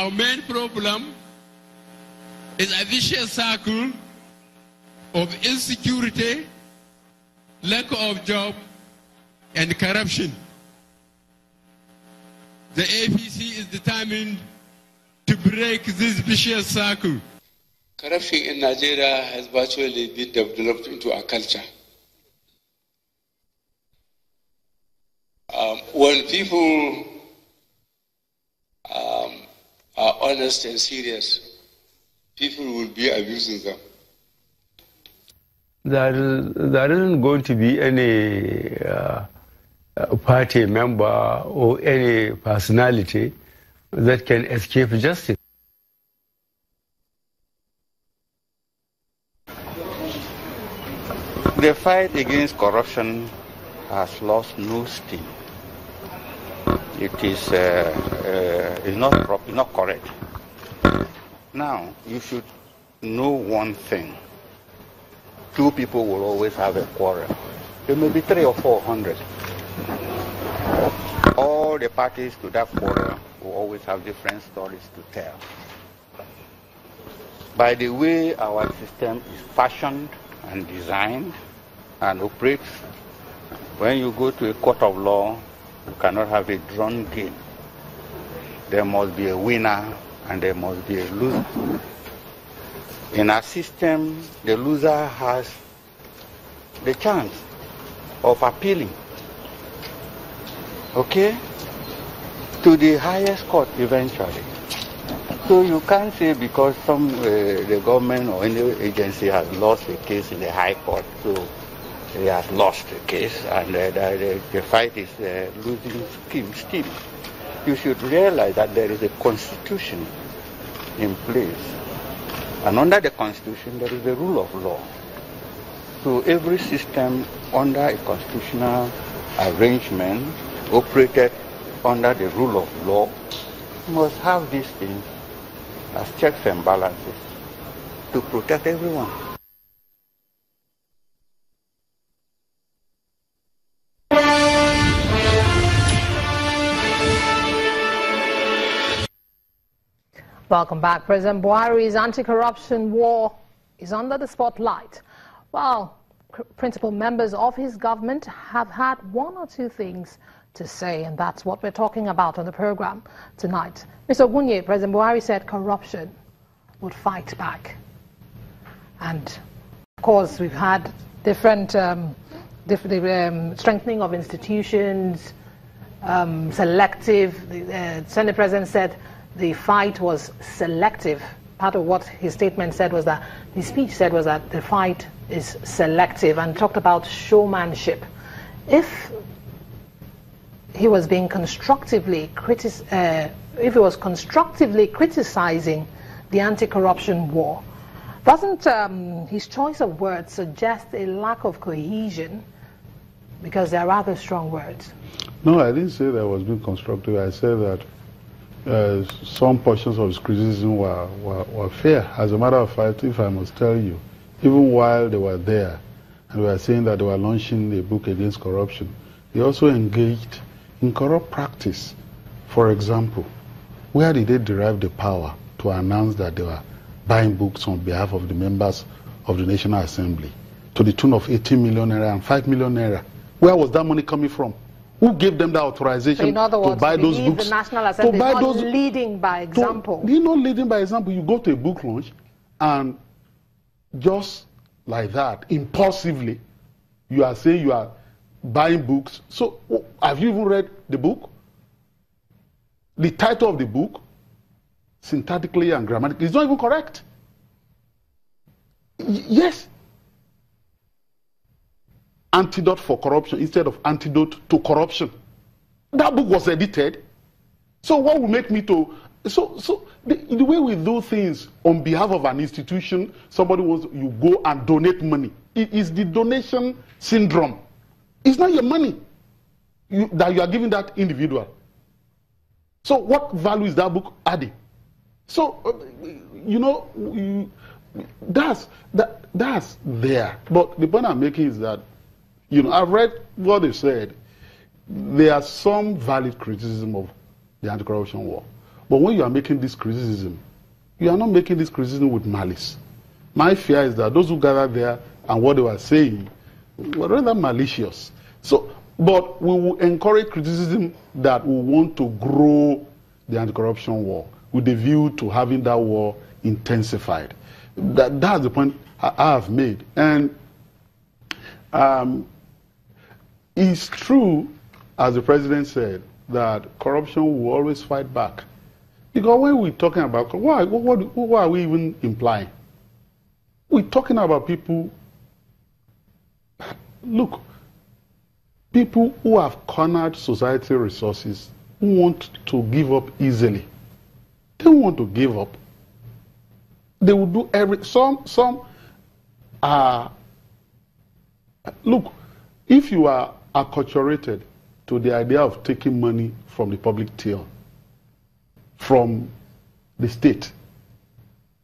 our main problem is a vicious cycle of insecurity, lack of job, and corruption. The APC is determined to break this vicious cycle. Corruption in Nigeria has virtually been developed into a culture. When people are honest and serious, people will be abusing them. There isn't going to be any party member or any personality that can escape justice. The fight against corruption has lost no steam. It is not correct. Now, you should know one thing. Two people will always have a quarrel. There may be 300 or 400. All the parties to that quarrel will always have different stories to tell. By the way our system is fashioned and designed and operates, when you go to a court of law, you cannot have a drawn game. There must be a winner and there must be a loser. In our system, the loser has the chance of appealing, okay, to the highest court eventually. So you can't say because the government or any agency has lost a case in the high court, so he has lost the case and the fight is losing steam. You should realize that there is a constitution in place, and under the constitution there is a rule of law. So every system under a constitutional arrangement operated under the rule of law must have these things as checks and balances to protect everyone. Welcome back. President Buhari's anti-corruption war is under the spotlight. Well, principal members of his government have had one or two things to say, and that's what we're talking about on the program tonight. Mr. Ogunye, President Buhari said corruption would fight back. And, of course, we've had different strengthening of institutions, selective. The Senate President said the fight was selective. Part of what his statement said was that, his speech said was that the fight is selective, and talked about showmanship. If he was being constructively criticizing the anti-corruption war, doesn't his choice of words suggest a lack of cohesion? Because they're rather strong words. No, I didn't say that I was being constructive. I said that some portions of his criticism were fair. As a matter of fact, if I must tell you, even while they were there and we were saying that they were launching a book against corruption, they also engaged in corrupt practice. For example, where did they derive the power to announce that they were buying books on behalf of the members of the National Assembly to the tune of 18 million naira and 5 million naira? Where was that money coming from? Who gave them the authorization in other words, to buy those books? The National Assembly is not leading by example. You're not leading by example. You go to a book launch and just like that, impulsively, you are saying you are buying books. So have you even read the book? The title of the book, syntactically and grammatically, is not even correct. Yes. Antidote for corruption instead of antidote to corruption. That book was edited. So what will make me to... So the way we do things on behalf of an institution, somebody wants, you go and donate money. It is the donation syndrome. It's not your money that you are giving that individual. So what value is that book adding? So, you know, that's there. But the point I'm making is that, you know, I've read what they said. There are some valid criticism of the anti-corruption war. But when you are making this criticism, you are not making this criticism with malice. My fear is that those who gathered there and what they were saying were rather malicious. So, but we will encourage criticism that we want to grow the anti-corruption war with the view to having that war intensified. That's the point I have made. And it's true, as the president said, that corruption will always fight back. Because when we're talking about, what are we even implying? We're talking about people, look, people who have cornered society resources, who want to give up easily. They don't want to give up. They will do some are, look, if you are acculturated to the idea of taking money from the public till, from the state,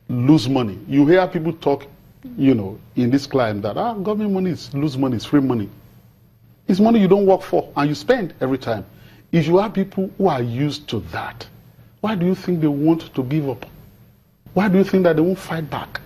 lose money. You hear people talk, you know, in this climate that government money is lose money, it's free money. It's money you don't work for and you spend every time. If you have people who are used to that, why do you think they want to give up? Why do you think that they won't fight back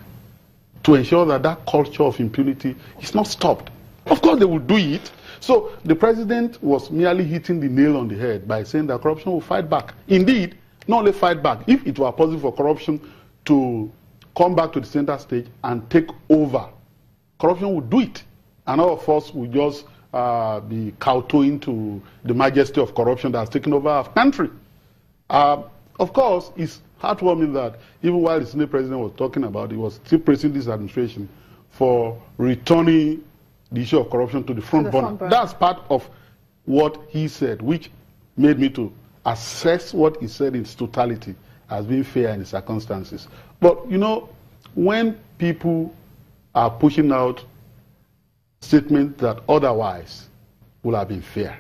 to ensure that that culture of impunity is not stopped? Of course they will do it. So the president was merely hitting the nail on the head by saying that corruption will fight back. Indeed, not only fight back, if it were possible for corruption to come back to the center stage and take over, corruption would do it. And all of us would just be kowtowing to the majesty of corruption that has taken over our country. Of course, it's heartwarming that even while the Senate president was talking about it, he was still praising this administration for returning the issue of corruption to the front burner. That's part of what he said, which made me to assess what he said in its totality as being fair in the circumstances. But, you know, when people are pushing out statements that otherwise would have been fair,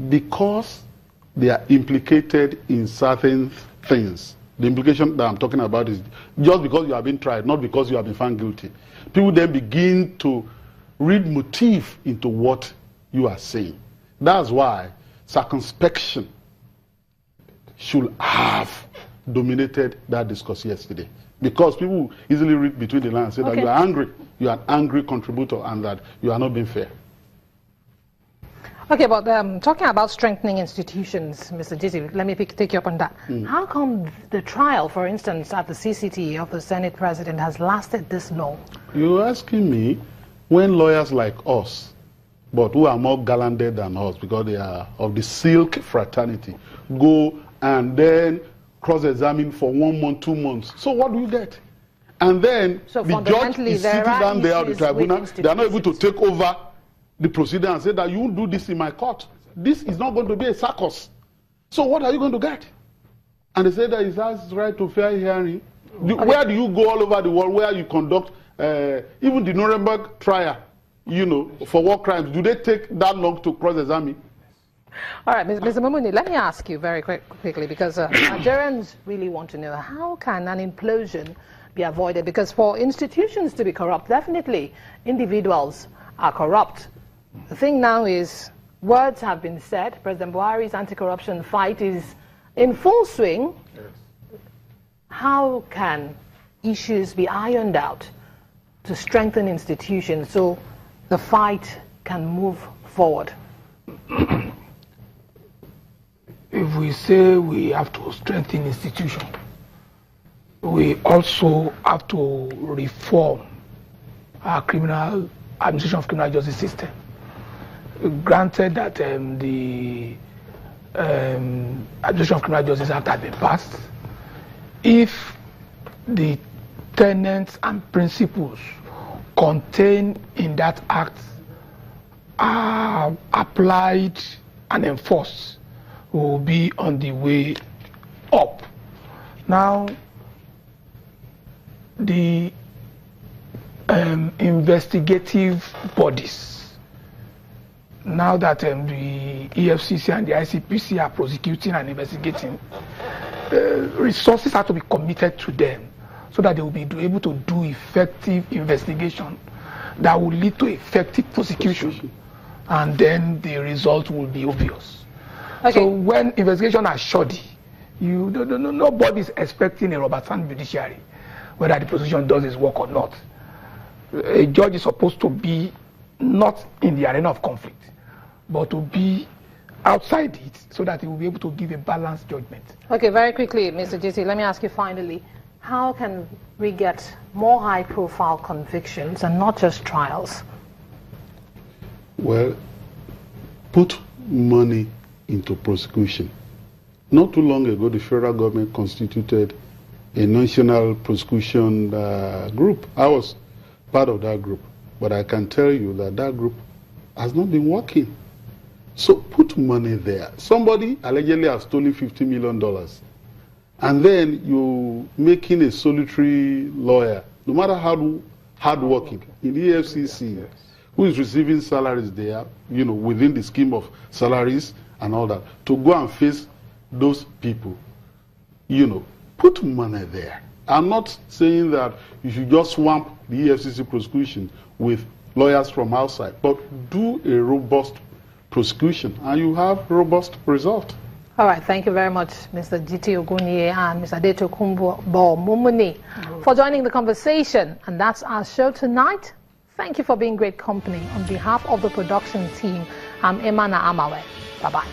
because they are implicated in certain things, the implication that I'm talking about is just because you have been tried, not because you have been found guilty. People then begin to read motive into what you are saying. That's why circumspection should have dominated that discourse yesterday. Because people easily read between the lines and say that you are angry, you are an angry contributor, and that you are not being fair. Okay, but talking about strengthening institutions, Mr. Jiti, let me take you up on that. How come the trial, for instance, at the CCT of the Senate President has lasted this long? You're asking me when lawyers like us, but who are more gallanted than us because they are of the silk fraternity, go and then cross-examine for 1 month, 2 months. So what do you get? And then so the judge is sitting down there at the tribunal, they are not able to take over the procedure and say that you won't do this in my court. This is not going to be a circus. So what are you going to get? And they say that it has right to fair hearing. Where do you go all over the world where you conduct even the Nuremberg trial, you know, for war crimes? Do they take that long to cross-examine? All right, Mr. Mumuni, let me ask you very quickly, because Nigerians really want to know, how can an implosion be avoided? Because for institutions to be corrupt, definitely individuals are corrupt. The thing now is, words have been said. President Buhari's anti-corruption fight is in full swing. Yes. How can issues be ironed out to strengthen institutions so the fight can move forward? If we say we have to strengthen institutions, we also have to reform our administration of criminal justice system. Granted that the Administration of Criminal Justice Act has been passed, if the tenets and principles contained in that act are applied and enforced, we will be on the way up. Now, the investigative bodies, now that the EFCC and the ICPC are prosecuting and investigating, resources have to be committed to them so that they will be able to do effective investigation that will lead to effective prosecution, and then the result will be obvious. Okay. So when investigations are shoddy, Nobody's expecting a rubber stamp judiciary, whether the prosecution does its work or not. A judge is supposed to be not in the arena of conflict, but to be outside it so that he will be able to give a balanced judgment. Okay, very quickly, Mr. GT, let me ask you finally, how can we get more high-profile convictions and not just trials? Well, put money into prosecution. Not too long ago, the federal government constituted a national prosecution group. I was part of that group, but I can tell you that that group has not been working. So put money there. Somebody allegedly has stolen $50 million, and then you're making a solitary lawyer, no matter how hardworking, in the EFCC, who is receiving salaries there, within the scheme of salaries and all that, to go and face those people. Put money there. I'm not saying that you should just swamp the EFCC prosecution with lawyers from outside, but do a robust prosecution and you have robust result. All right, thank you very much, Mr. GT Ogunye and Mr. Adetokunbo Mumuni, for joining the conversation. And that's our show tonight. Thank you for being great company. On behalf of the production team, I'm Emma Amawe. Bye-bye.